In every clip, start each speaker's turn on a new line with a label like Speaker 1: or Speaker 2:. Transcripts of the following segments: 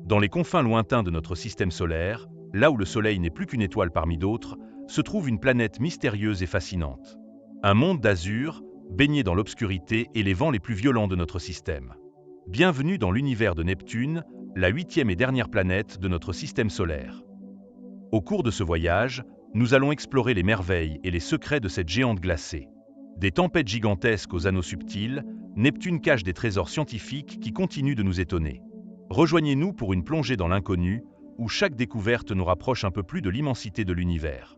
Speaker 1: Dans les confins lointains de notre système solaire, là où le Soleil n'est plus qu'une étoile parmi d'autres, se trouve une planète mystérieuse et fascinante. Un monde d'azur, baigné dans l'obscurité et les vents les plus violents de notre système. Bienvenue dans l'univers de Neptune, la 8e et dernière planète de notre système solaire. Au cours de ce voyage, nous allons explorer les merveilles et les secrets de cette géante glacée. Des tempêtes gigantesques aux anneaux subtils, Neptune cache des trésors scientifiques qui continuent de nous étonner. Rejoignez-nous pour une plongée dans l'inconnu, où chaque découverte nous rapproche un peu plus de l'immensité de l'univers.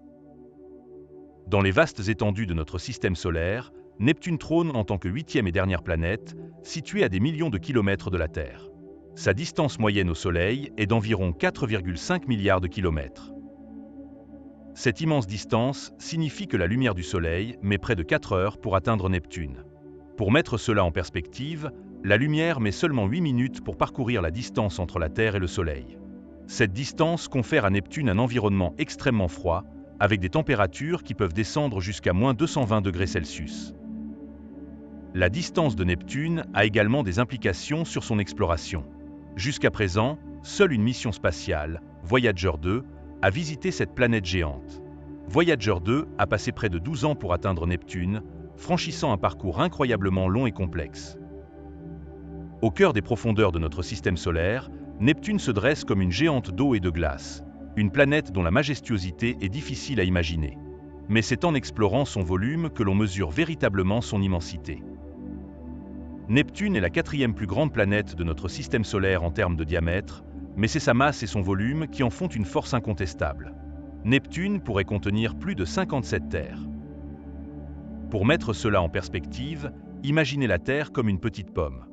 Speaker 1: Dans les vastes étendues de notre système solaire, Neptune trône en tant que 8e et dernière planète, située à des millions de kilomètres de la Terre. Sa distance moyenne au Soleil est d'environ 4,5 milliards de kilomètres. Cette immense distance signifie que la lumière du Soleil met près de 4 heures pour atteindre Neptune. Pour mettre cela en perspective, la lumière met seulement 8 minutes pour parcourir la distance entre la Terre et le Soleil. Cette distance confère à Neptune un environnement extrêmement froid, avec des températures qui peuvent descendre jusqu'à moins 220 degrés Celsius. La distance de Neptune a également des implications sur son exploration. Jusqu'à présent, seule une mission spatiale, Voyager 2, a visité cette planète géante. Voyager 2 a passé près de 12 ans pour atteindre Neptune, franchissant un parcours incroyablement long et complexe. Au cœur des profondeurs de notre système solaire, Neptune se dresse comme une géante d'eau et de glace, une planète dont la majestuosité est difficile à imaginer. Mais c'est en explorant son volume que l'on mesure véritablement son immensité. Neptune est la 4e plus grande planète de notre système solaire en termes de diamètre, mais c'est sa masse et son volume qui en font une force incontestable. Neptune pourrait contenir plus de 57 terres. Pour mettre cela en perspective, imaginez la Terre comme une petite pomme.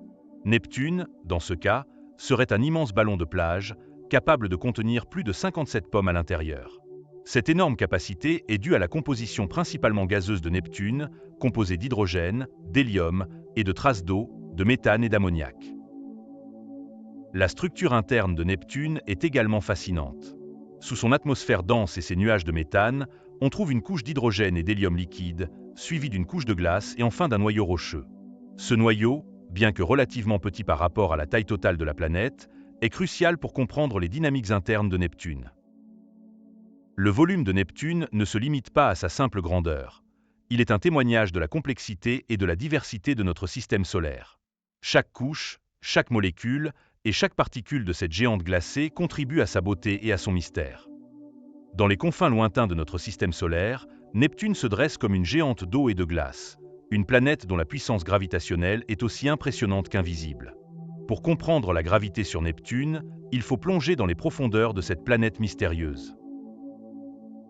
Speaker 1: Neptune, dans ce cas, serait un immense ballon de plage, capable de contenir plus de 57 pommes à l'intérieur. Cette énorme capacité est due à la composition principalement gazeuse de Neptune, composée d'hydrogène, d'hélium et de traces d'eau, de méthane et d'ammoniac. La structure interne de Neptune est également fascinante. Sous son atmosphère dense et ses nuages de méthane, on trouve une couche d'hydrogène et d'hélium liquide, suivie d'une couche de glace et enfin d'un noyau rocheux. Ce noyau, bien que relativement petit par rapport à la taille totale de la planète, est crucial pour comprendre les dynamiques internes de Neptune. Le volume de Neptune ne se limite pas à sa simple grandeur. Il est un témoignage de la complexité et de la diversité de notre système solaire. Chaque couche, chaque molécule et chaque particule de cette géante glacée contribue à sa beauté et à son mystère. Dans les confins lointains de notre système solaire, Neptune se dresse comme une géante d'eau et de glace, une planète dont la puissance gravitationnelle est aussi impressionnante qu'invisible. Pour comprendre la gravité sur Neptune, il faut plonger dans les profondeurs de cette planète mystérieuse.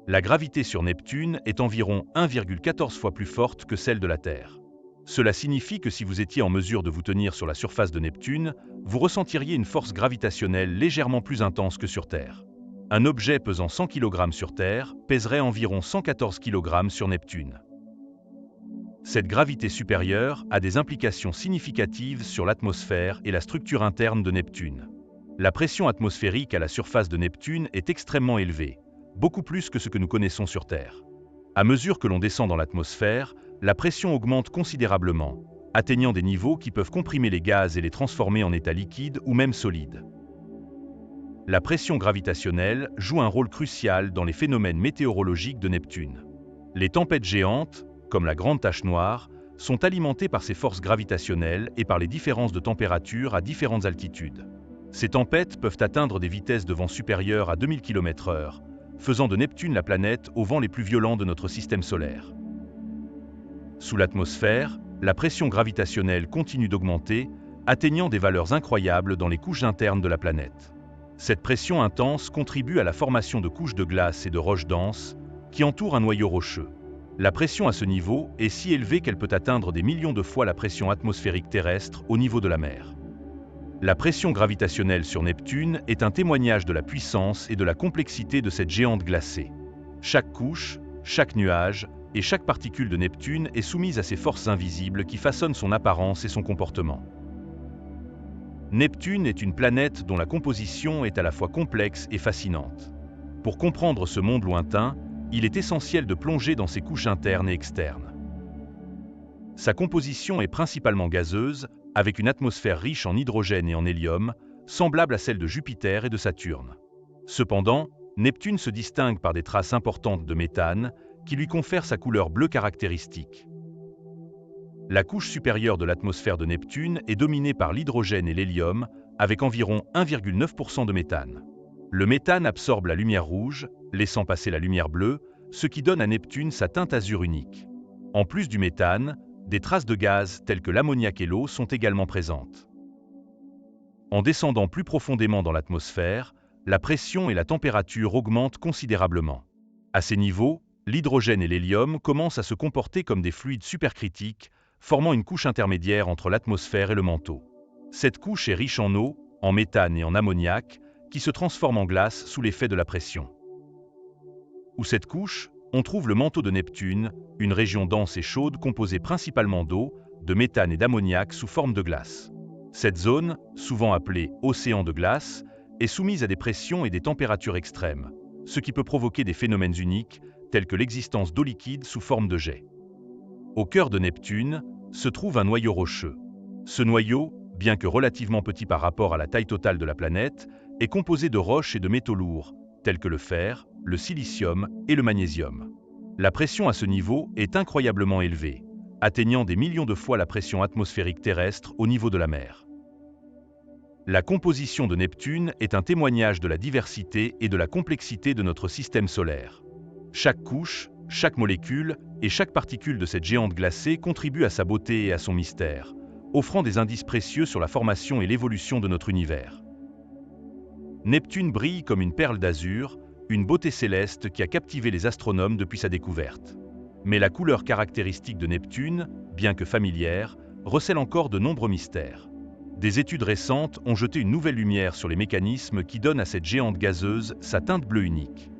Speaker 1: La gravité sur Neptune est environ 1,14 fois plus forte que celle de la Terre. Cela signifie que si vous étiez en mesure de vous tenir sur la surface de Neptune, vous ressentiriez une force gravitationnelle légèrement plus intense que sur Terre. Un objet pesant 100 kg sur Terre pèserait environ 114 kg sur Neptune. Cette gravité supérieure a des implications significatives sur l'atmosphère et la structure interne de Neptune. La pression atmosphérique à la surface de Neptune est extrêmement élevée, beaucoup plus que ce que nous connaissons sur Terre. À mesure que l'on descend dans l'atmosphère, la pression augmente considérablement, atteignant des niveaux qui peuvent comprimer les gaz et les transformer en état liquide ou même solide. La pression gravitationnelle joue un rôle crucial dans les phénomènes météorologiques de Neptune. Les tempêtes géantes, comme la Grande Tache Noire, sont alimentées par ces forces gravitationnelles et par les différences de température à différentes altitudes. Ces tempêtes peuvent atteindre des vitesses de vent supérieures à 2000 km/h, faisant de Neptune la planète aux vents les plus violents de notre système solaire. Sous l'atmosphère, la pression gravitationnelle continue d'augmenter, atteignant des valeurs incroyables dans les couches internes de la planète. Cette pression intense contribue à la formation de couches de glace et de roches denses qui entourent un noyau rocheux. La pression à ce niveau est si élevée qu'elle peut atteindre des millions de fois la pression atmosphérique terrestre au niveau de la mer. La pression gravitationnelle sur Neptune est un témoignage de la puissance et de la complexité de cette géante glacée. Chaque couche, chaque nuage et chaque particule de Neptune est soumise à ces forces invisibles qui façonnent son apparence et son comportement. Neptune est une planète dont la composition est à la fois complexe et fascinante. Pour comprendre ce monde lointain, il est essentiel de plonger dans ses couches internes et externes. Sa composition est principalement gazeuse, avec une atmosphère riche en hydrogène et en hélium, semblable à celle de Jupiter et de Saturne. Cependant, Neptune se distingue par des traces importantes de méthane qui lui confèrent sa couleur bleue caractéristique. La couche supérieure de l'atmosphère de Neptune est dominée par l'hydrogène et l'hélium, avec environ 1,9% de méthane. Le méthane absorbe la lumière rouge, laissant passer la lumière bleue, ce qui donne à Neptune sa teinte azur unique. En plus du méthane, des traces de gaz telles que l'ammoniac et l'eau sont également présentes. En descendant plus profondément dans l'atmosphère, la pression et la température augmentent considérablement. À ces niveaux, l'hydrogène et l'hélium commencent à se comporter comme des fluides supercritiques, formant une couche intermédiaire entre l'atmosphère et le manteau. Cette couche est riche en eau, en méthane et en ammoniac, qui se transforment en glace sous l'effet de la pression. Sous cette couche, on trouve le manteau de Neptune, une région dense et chaude composée principalement d'eau, de méthane et d'ammoniac sous forme de glace. Cette zone, souvent appelée océan de glace, est soumise à des pressions et des températures extrêmes, ce qui peut provoquer des phénomènes uniques, tels que l'existence d'eau liquide sous forme de jet. Au cœur de Neptune se trouve un noyau rocheux. Ce noyau, bien que relativement petit par rapport à la taille totale de la planète, est composé de roches et de métaux lourds, tels que le fer, le silicium et le magnésium. La pression à ce niveau est incroyablement élevée, atteignant des millions de fois la pression atmosphérique terrestre au niveau de la mer. La composition de Neptune est un témoignage de la diversité et de la complexité de notre système solaire. Chaque couche, chaque molécule et chaque particule de cette géante glacée contribue à sa beauté et à son mystère, offrant des indices précieux sur la formation et l'évolution de notre univers. Neptune brille comme une perle d'azur, une beauté céleste qui a captivé les astronomes depuis sa découverte. Mais la couleur caractéristique de Neptune, bien que familière, recèle encore de nombreux mystères. Des études récentes ont jeté une nouvelle lumière sur les mécanismes qui donnent à cette géante gazeuse sa teinte bleue unique.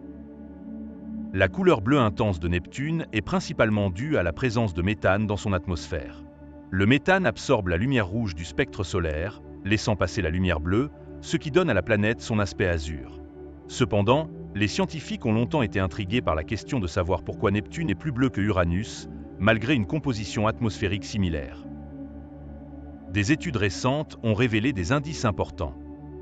Speaker 1: La couleur bleue intense de Neptune est principalement due à la présence de méthane dans son atmosphère. Le méthane absorbe la lumière rouge du spectre solaire, laissant passer la lumière bleue, ce qui donne à la planète son aspect azur. Cependant, les scientifiques ont longtemps été intrigués par la question de savoir pourquoi Neptune est plus bleu que Uranus, malgré une composition atmosphérique similaire. Des études récentes ont révélé des indices importants.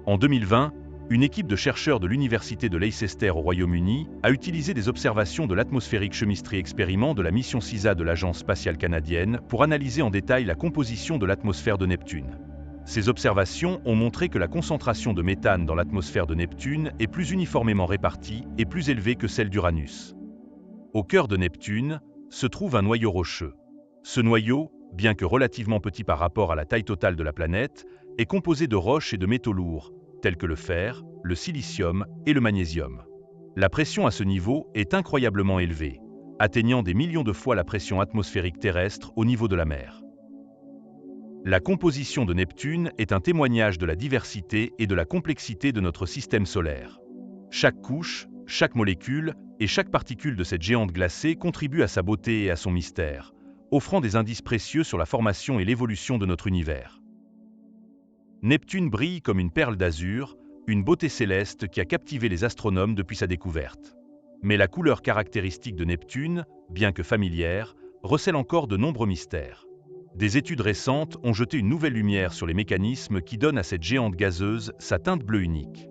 Speaker 1: En 2020, une équipe de chercheurs de l'Université de Leicester au Royaume-Uni a utilisé des observations de l'Atmospheric Chemistry Experiment de la mission CISA de l'Agence spatiale canadienne pour analyser en détail la composition de l'atmosphère de Neptune. Ces observations ont montré que la concentration de méthane dans l'atmosphère de Neptune est plus uniformément répartie et plus élevée que celle d'Uranus. Au cœur de Neptune se trouve un noyau rocheux. Ce noyau, bien que relativement petit par rapport à la taille totale de la planète, est composé de roches et de métaux lourds, tels que le fer, le silicium et le magnésium. La pression à ce niveau est incroyablement élevée, atteignant des millions de fois la pression atmosphérique terrestre au niveau de la mer. La composition de Neptune est un témoignage de la diversité et de la complexité de notre système solaire. Chaque couche, chaque molécule et chaque particule de cette géante glacée contribue à sa beauté et à son mystère, offrant des indices précieux sur la formation et l'évolution de notre univers. Neptune brille comme une perle d'azur, une beauté céleste qui a captivé les astronomes depuis sa découverte. Mais la couleur caractéristique de Neptune, bien que familière, recèle encore de nombreux mystères. Des études récentes ont jeté une nouvelle lumière sur les mécanismes qui donnent à cette géante gazeuse sa teinte bleue unique.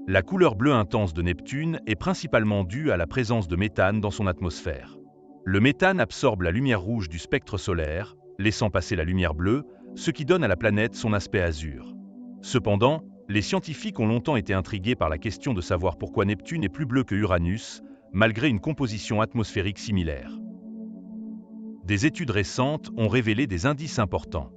Speaker 1: La couleur bleue intense de Neptune est principalement due à la présence de méthane dans son atmosphère. Le méthane absorbe la lumière rouge du spectre solaire, laissant passer la lumière bleue, ce qui donne à la planète son aspect azur. Cependant, les scientifiques ont longtemps été intrigués par la question de savoir pourquoi Neptune est plus bleu que Uranus, malgré une composition atmosphérique similaire. Des études récentes ont révélé des indices importants.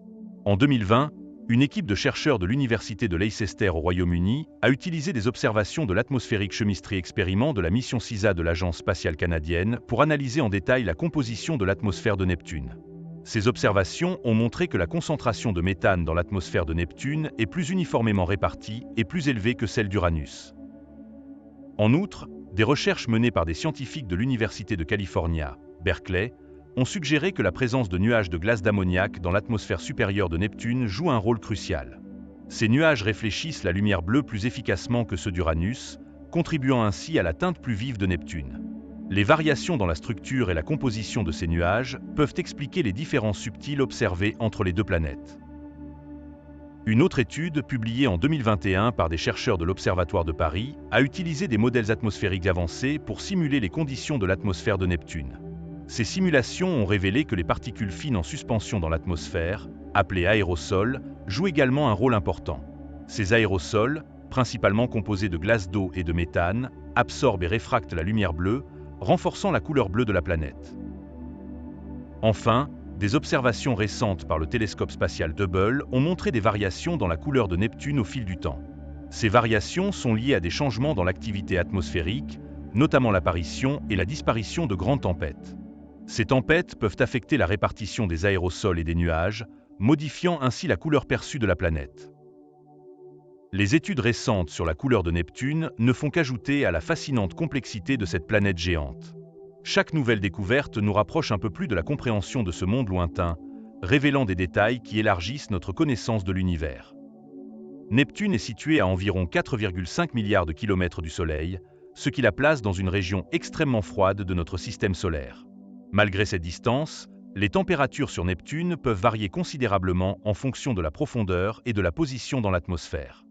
Speaker 1: En 2020, une équipe de chercheurs de l'Université de Leicester au Royaume-Uni a utilisé des observations de l'Atmospheric Chemistry Experiment de la mission CISA de l'Agence spatiale canadienne pour analyser en détail la composition de l'atmosphère de Neptune. Ces observations ont montré que la concentration de méthane dans l'atmosphère de Neptune est plus uniformément répartie et plus élevée que celle d'Uranus. En outre, des recherches menées par des scientifiques de l'Université de California, Berkeley, ont suggéré que la présence de nuages de glace d'ammoniac dans l'atmosphère supérieure de Neptune joue un rôle crucial. Ces nuages réfléchissent la lumière bleue plus efficacement que ceux d'Uranus, contribuant ainsi à la teinte plus vive de Neptune. Les variations dans la structure et la composition de ces nuages peuvent expliquer les différences subtiles observées entre les deux planètes. Une autre étude, publiée en 2021 par des chercheurs de l'Observatoire de Paris, a utilisé des modèles atmosphériques avancés pour simuler les conditions de l'atmosphère de Neptune. Ces simulations ont révélé que les particules fines en suspension dans l'atmosphère, appelées aérosols, jouent également un rôle important. Ces aérosols, principalement composés de glace d'eau et de méthane, absorbent et réfractent la lumière bleue, renforçant la couleur bleue de la planète. Enfin, des observations récentes par le télescope spatial Hubble ont montré des variations dans la couleur de Neptune au fil du temps. Ces variations sont liées à des changements dans l'activité atmosphérique, notamment l'apparition et la disparition de grandes tempêtes. Ces tempêtes peuvent affecter la répartition des aérosols et des nuages, modifiant ainsi la couleur perçue de la planète. Les études récentes sur la couleur de Neptune ne font qu'ajouter à la fascinante complexité de cette planète géante. Chaque nouvelle découverte nous rapproche un peu plus de la compréhension de ce monde lointain, révélant des détails qui élargissent notre connaissance de l'univers. Neptune est situé à environ 4,5 milliards de kilomètres du Soleil, ce qui la place dans une région extrêmement froide de notre système solaire. Malgré cette distance, les températures sur Neptune peuvent varier considérablement en fonction de la profondeur et de la position dans l'atmosphère.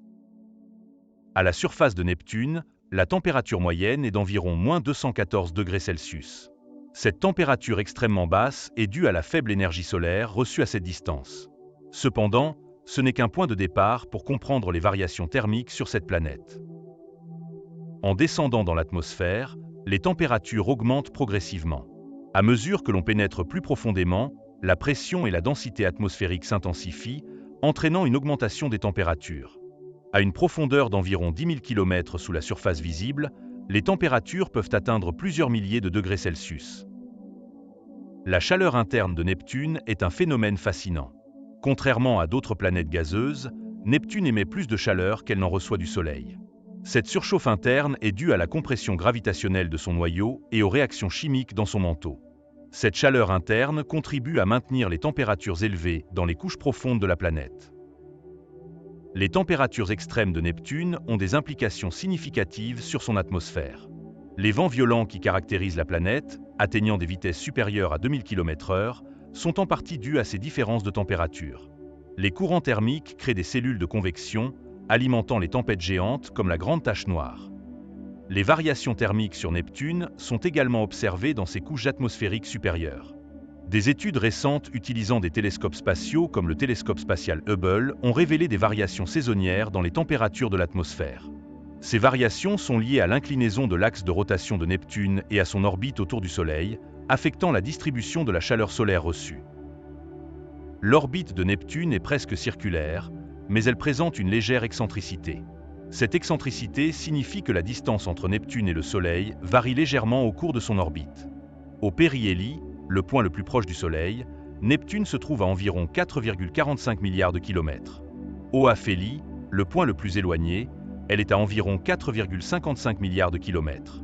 Speaker 1: À la surface de Neptune, la température moyenne est d'environ -214 degrés Celsius. Cette température extrêmement basse est due à la faible énergie solaire reçue à cette distance. Cependant, ce n'est qu'un point de départ pour comprendre les variations thermiques sur cette planète. En descendant dans l'atmosphère, les températures augmentent progressivement. À mesure que l'on pénètre plus profondément, la pression et la densité atmosphérique s'intensifient, entraînant une augmentation des températures. À une profondeur d'environ 10 000 km sous la surface visible, les températures peuvent atteindre plusieurs milliers de degrés Celsius. La chaleur interne de Neptune est un phénomène fascinant. Contrairement à d'autres planètes gazeuses, Neptune émet plus de chaleur qu'elle n'en reçoit du Soleil. Cette surchauffe interne est due à la compression gravitationnelle de son noyau et aux réactions chimiques dans son manteau. Cette chaleur interne contribue à maintenir les températures élevées dans les couches profondes de la planète. Les températures extrêmes de Neptune ont des implications significatives sur son atmosphère. Les vents violents qui caractérisent la planète, atteignant des vitesses supérieures à 2000 km/h, sont en partie dus à ces différences de température. Les courants thermiques créent des cellules de convection, alimentant les tempêtes géantes comme la Grande Tache Noire. Les variations thermiques sur Neptune sont également observées dans ses couches atmosphériques supérieures. Des études récentes utilisant des télescopes spatiaux comme le télescope spatial Hubble ont révélé des variations saisonnières dans les températures de l'atmosphère. Ces variations sont liées à l'inclinaison de l'axe de rotation de Neptune et à son orbite autour du Soleil, affectant la distribution de la chaleur solaire reçue. L'orbite de Neptune est presque circulaire, mais elle présente une légère excentricité. Cette excentricité signifie que la distance entre Neptune et le Soleil varie légèrement au cours de son orbite. Au périhélie, le point le plus proche du Soleil, Neptune se trouve à environ 4,45 milliards de kilomètres. Au aphélie, le point le plus éloigné, elle est à environ 4,55 milliards de kilomètres.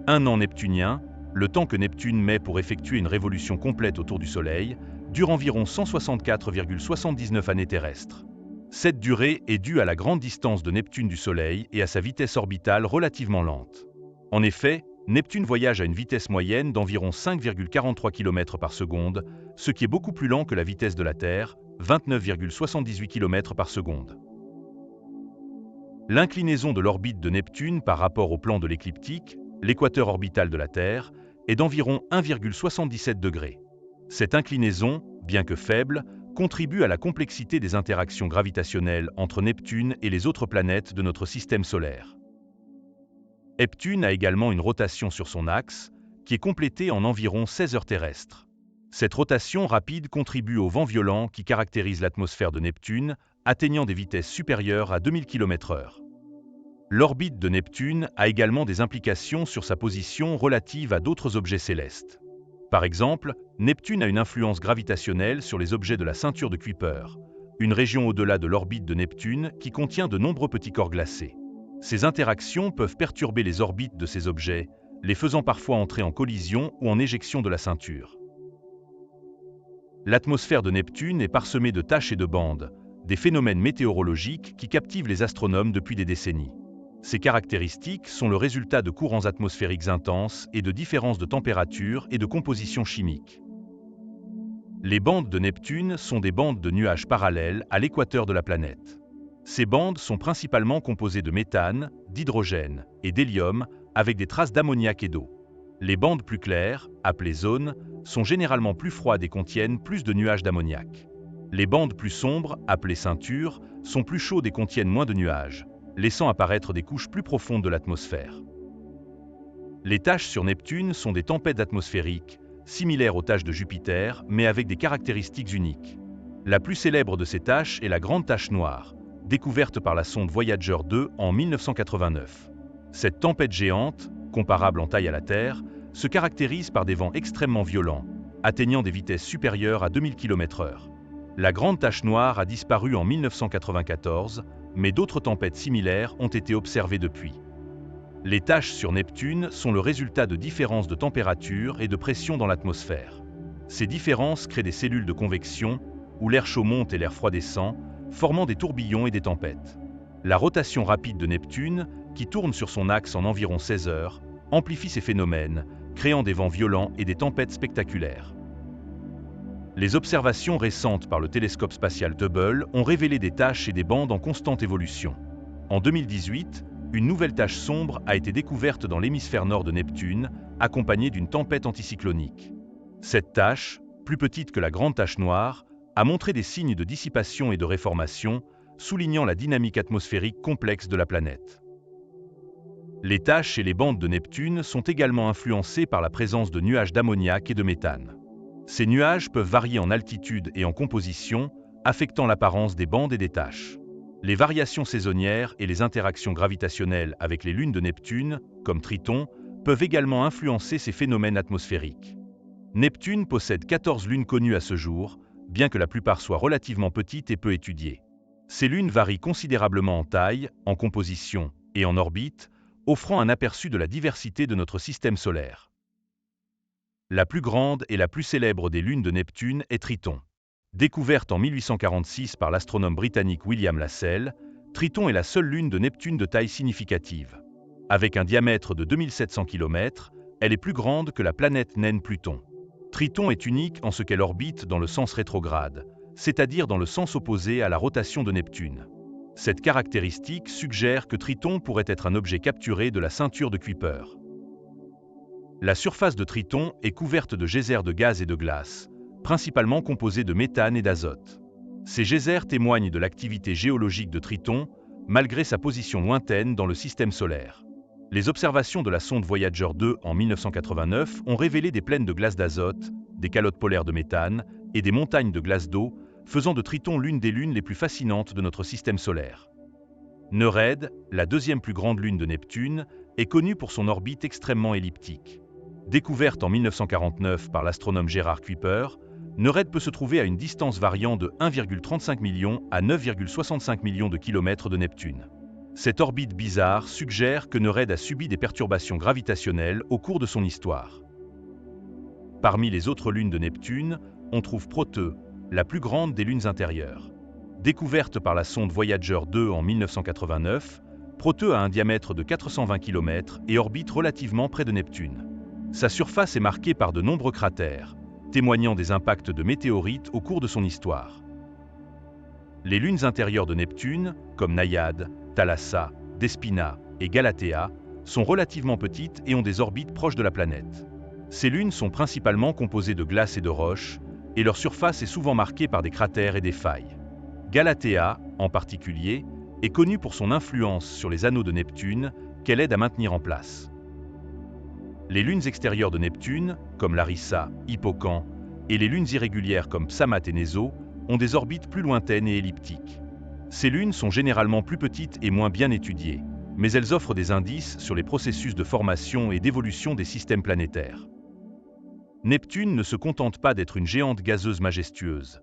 Speaker 1: Un an neptunien, le temps que Neptune met pour effectuer une révolution complète autour du Soleil, dure environ 164,79 années terrestres. Cette durée est due à la grande distance de Neptune du Soleil et à sa vitesse orbitale relativement lente. En effet, Neptune voyage à une vitesse moyenne d'environ 5,43 km par seconde, ce qui est beaucoup plus lent que la vitesse de la Terre, 29,78 km par seconde. L'inclinaison de l'orbite de Neptune par rapport au plan de l'écliptique, l'équateur orbital de la Terre, est d'environ 1,77 degrés. Cette inclinaison, bien que faible, contribue à la complexité des interactions gravitationnelles entre Neptune et les autres planètes de notre système solaire. Neptune a également une rotation sur son axe, qui est complétée en environ 16 heures terrestres. Cette rotation rapide contribue aux vents violents qui caractérisent l'atmosphère de Neptune, atteignant des vitesses supérieures à 2000 km/h. L'orbite de Neptune a également des implications sur sa position relative à d'autres objets célestes. Par exemple, Neptune a une influence gravitationnelle sur les objets de la ceinture de Kuiper, une région au-delà de l'orbite de Neptune qui contient de nombreux petits corps glacés. Ces interactions peuvent perturber les orbites de ces objets, les faisant parfois entrer en collision ou en éjection de la ceinture. L'atmosphère de Neptune est parsemée de taches et de bandes, des phénomènes météorologiques qui captivent les astronomes depuis des décennies. Ces caractéristiques sont le résultat de courants atmosphériques intenses et de différences de température et de composition chimique. Les bandes de Neptune sont des bandes de nuages parallèles à l'équateur de la planète. Ces bandes sont principalement composées de méthane, d'hydrogène et d'hélium, avec des traces d'ammoniac et d'eau. Les bandes plus claires, appelées zones, sont généralement plus froides et contiennent plus de nuages d'ammoniac. Les bandes plus sombres, appelées ceintures, sont plus chaudes et contiennent moins de nuages, laissant apparaître des couches plus profondes de l'atmosphère. Les taches sur Neptune sont des tempêtes atmosphériques, similaires aux taches de Jupiter, mais avec des caractéristiques uniques. La plus célèbre de ces taches est la Grande Tache Noire, découverte par la sonde Voyager 2 en 1989. Cette tempête géante, comparable en taille à la Terre, se caractérise par des vents extrêmement violents, atteignant des vitesses supérieures à 2000 km/h. La Grande Tache Noire a disparu en 1994, mais d'autres tempêtes similaires ont été observées depuis. Les taches sur Neptune sont le résultat de différences de température et de pression dans l'atmosphère. Ces différences créent des cellules de convection, où l'air chaud monte et l'air froid descend, formant des tourbillons et des tempêtes. La rotation rapide de Neptune, qui tourne sur son axe en environ 16 heures, amplifie ces phénomènes, créant des vents violents et des tempêtes spectaculaires. Les observations récentes par le télescope spatial Hubble ont révélé des taches et des bandes en constante évolution. En 2018, une nouvelle tache sombre a été découverte dans l'hémisphère nord de Neptune, accompagnée d'une tempête anticyclonique. Cette tache, plus petite que la Grande Tache Noire, a montré des signes de dissipation et de réformation, soulignant la dynamique atmosphérique complexe de la planète. Les taches et les bandes de Neptune sont également influencées par la présence de nuages d'ammoniac et de méthane. Ces nuages peuvent varier en altitude et en composition, affectant l'apparence des bandes et des taches. Les variations saisonnières et les interactions gravitationnelles avec les lunes de Neptune, comme Triton, peuvent également influencer ces phénomènes atmosphériques. Neptune possède 14 lunes connues à ce jour, bien que la plupart soient relativement petites et peu étudiées. Ces lunes varient considérablement en taille, en composition et en orbite, offrant un aperçu de la diversité de notre système solaire. La plus grande et la plus célèbre des lunes de Neptune est Triton. Découverte en 1846 par l'astronome britannique William Lassell, Triton est la seule lune de Neptune de taille significative. Avec un diamètre de 2700 km, elle est plus grande que la planète naine Pluton. Triton est unique en ce qu'elle orbite dans le sens rétrograde, c'est-à-dire dans le sens opposé à la rotation de Neptune. Cette caractéristique suggère que Triton pourrait être un objet capturé de la ceinture de Kuiper. La surface de Triton est couverte de geysers de gaz et de glace, principalement composés de méthane et d'azote. Ces geysers témoignent de l'activité géologique de Triton, malgré sa position lointaine dans le système solaire. Les observations de la sonde Voyager 2 en 1989 ont révélé des plaines de glace d'azote, des calottes polaires de méthane et des montagnes de glace d'eau, faisant de Triton l'une des lunes les plus fascinantes de notre système solaire. Nereid, la deuxième plus grande lune de Neptune, est connue pour son orbite extrêmement elliptique. Découverte en 1949 par l'astronome Gerard Kuiper, Nereid peut se trouver à une distance variant de 1,35 million à 9,65 millions de kilomètres de Neptune. Cette orbite bizarre suggère que Nereid a subi des perturbations gravitationnelles au cours de son histoire. Parmi les autres lunes de Neptune, on trouve Proteux, la plus grande des lunes intérieures. Découverte par la sonde Voyager 2 en 1989, Proteux a un diamètre de 420 km et orbite relativement près de Neptune. Sa surface est marquée par de nombreux cratères, témoignant des impacts de météorites au cours de son histoire. Les lunes intérieures de Neptune, comme Naïade, Thalassa, Despina et Galatea, sont relativement petites et ont des orbites proches de la planète. Ces lunes sont principalement composées de glace et de roches, et leur surface est souvent marquée par des cratères et des failles. Galatea, en particulier, est connue pour son influence sur les anneaux de Neptune, qu'elle aide à maintenir en place. Les lunes extérieures de Neptune, comme Larissa, Hippocan, et les lunes irrégulières comme Psamat et Néso, ont des orbites plus lointaines et elliptiques. Ces lunes sont généralement plus petites et moins bien étudiées, mais elles offrent des indices sur les processus de formation et d'évolution des systèmes planétaires. Neptune ne se contente pas d'être une géante gazeuse majestueuse.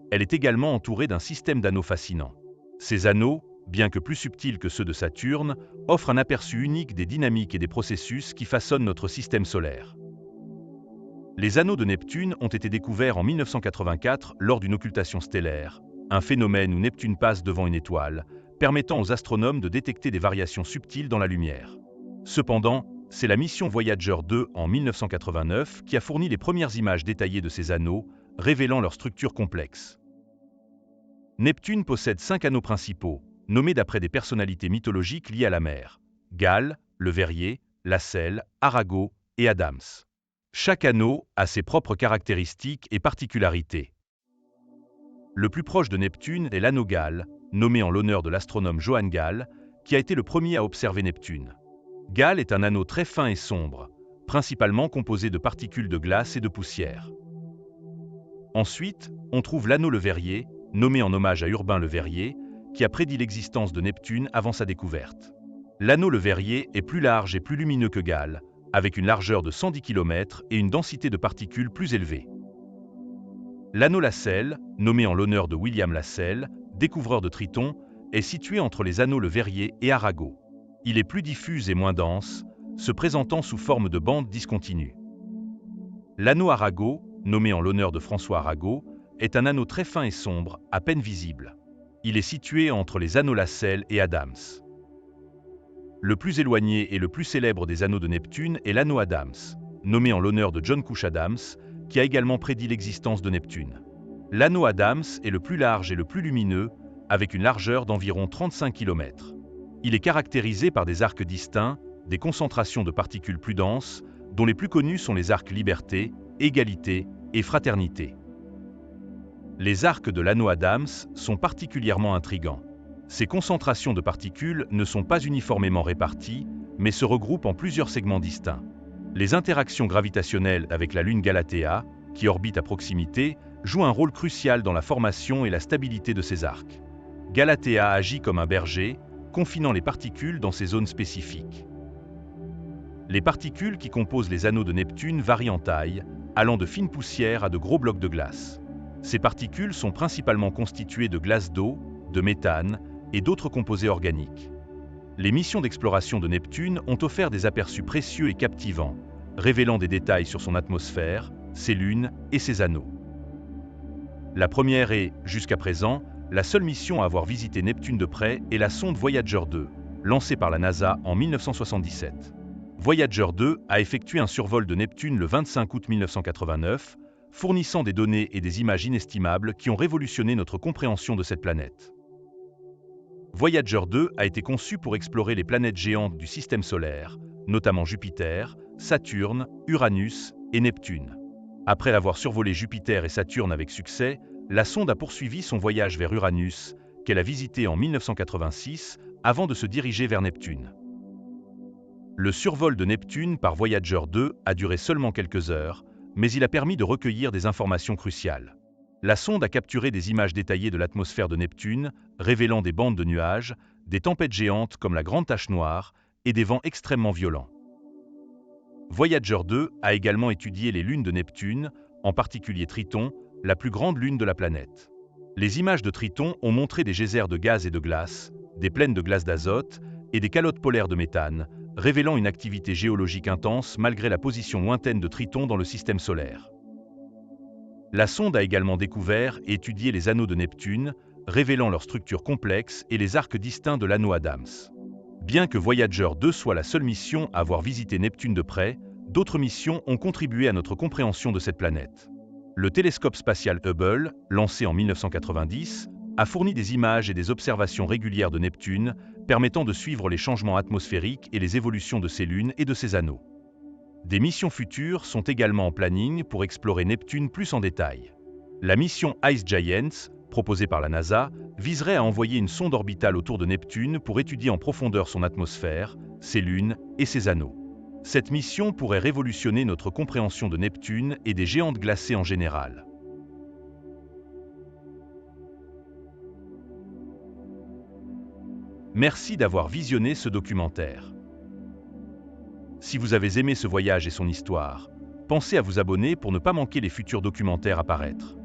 Speaker 1: Elle est également entourée d'un système d'anneaux fascinants. Ces anneaux, bien que plus subtils que ceux de Saturne, offrent un aperçu unique des dynamiques et des processus qui façonnent notre système solaire. Les anneaux de Neptune ont été découverts en 1984 lors d'une occultation stellaire, un phénomène où Neptune passe devant une étoile, permettant aux astronomes de détecter des variations subtiles dans la lumière. Cependant, c'est la mission Voyager 2 en 1989 qui a fourni les premières images détaillées de ces anneaux, révélant leur structure complexe. Neptune possède 5 anneaux principaux, nommés d'après des personnalités mythologiques liées à la mer: Gale, le Verrier, Lasselle, Arago et Adams. Chaque anneau a ses propres caractéristiques et particularités. Le plus proche de Neptune est l'anneau Gale, nommé en l'honneur de l'astronome Johann Gale, qui a été le premier à observer Neptune. Gale est un anneau très fin et sombre, principalement composé de particules de glace et de poussière. Ensuite, on trouve l'anneau Le Verrier, nommé en hommage à Urbain Le Verrier, qui a prédit l'existence de Neptune avant sa découverte. L'anneau Le Verrier est plus large et plus lumineux que Gale, avec une largeur de 110 km et une densité de particules plus élevée. L'anneau Lasselle, nommé en l'honneur de William Lassell, découvreur de Triton, est situé entre les anneaux Le Verrier et Arago. Il est plus diffus et moins dense, se présentant sous forme de bandes discontinues. L'anneau Arago, nommé en l'honneur de François Arago, est un anneau très fin et sombre, à peine visible. Il est situé entre les anneaux Lassell et Adams. Le plus éloigné et le plus célèbre des anneaux de Neptune est l'anneau Adams, nommé en l'honneur de John Couch Adams, qui a également prédit l'existence de Neptune. L'anneau Adams est le plus large et le plus lumineux, avec une largeur d'environ 35 km. Il est caractérisé par des arcs distincts, des concentrations de particules plus denses, dont les plus connus sont les arcs Liberté, Égalité et Fraternité. Les arcs de l'anneau Adams sont particulièrement intrigants. Ces concentrations de particules ne sont pas uniformément réparties, mais se regroupent en plusieurs segments distincts. Les interactions gravitationnelles avec la Lune Galatea, qui orbite à proximité, jouent un rôle crucial dans la formation et la stabilité de ces arcs. Galatea agit comme un berger, confinant les particules dans ces zones spécifiques. Les particules qui composent les anneaux de Neptune varient en taille, allant de fines poussières à de gros blocs de glace. Ces particules sont principalement constituées de glace d'eau, de méthane et d'autres composés organiques. Les missions d'exploration de Neptune ont offert des aperçus précieux et captivants, révélant des détails sur son atmosphère, ses lunes et ses anneaux. La première est, jusqu'à présent, la seule mission à avoir visité Neptune de près est la sonde Voyager 2, lancée par la NASA en 1977. Voyager 2 a effectué un survol de Neptune le 25 août 1989, fournissant des données et des images inestimables qui ont révolutionné notre compréhension de cette planète. Voyager 2 a été conçu pour explorer les planètes géantes du système solaire, notamment Jupiter, Saturne, Uranus et Neptune. Après avoir survolé Jupiter et Saturne avec succès, la sonde a poursuivi son voyage vers Uranus, qu'elle a visité en 1986, avant de se diriger vers Neptune. Le survol de Neptune par Voyager 2 a duré seulement quelques heures, mais il a permis de recueillir des informations cruciales. La sonde a capturé des images détaillées de l'atmosphère de Neptune, révélant des bandes de nuages, des tempêtes géantes comme la Grande Tache Noire et des vents extrêmement violents. Voyager 2 a également étudié les lunes de Neptune, en particulier Triton, la plus grande lune de la planète. Les images de Triton ont montré des geysers de gaz et de glace, des plaines de glace d'azote et des calottes polaires de méthane, révélant une activité géologique intense malgré la position lointaine de Triton dans le système solaire. La sonde a également découvert et étudié les anneaux de Neptune, révélant leur structure complexe et les arcs distincts de l'anneau Adams. Bien que Voyager 2 soit la seule mission à avoir visité Neptune de près, d'autres missions ont contribué à notre compréhension de cette planète. Le télescope spatial Hubble, lancé en 1990, a fourni des images et des observations régulières de Neptune, permettant de suivre les changements atmosphériques et les évolutions de ses lunes et de ses anneaux. Des missions futures sont également en planning pour explorer Neptune plus en détail. La mission Ice Giants, proposée par la NASA, viserait à envoyer une sonde orbitale autour de Neptune pour étudier en profondeur son atmosphère, ses lunes et ses anneaux. Cette mission pourrait révolutionner notre compréhension de Neptune et des géantes glacées en général. Merci d'avoir visionné ce documentaire. Si vous avez aimé ce voyage et son histoire, pensez à vous abonner pour ne pas manquer les futurs documentaires à paraître.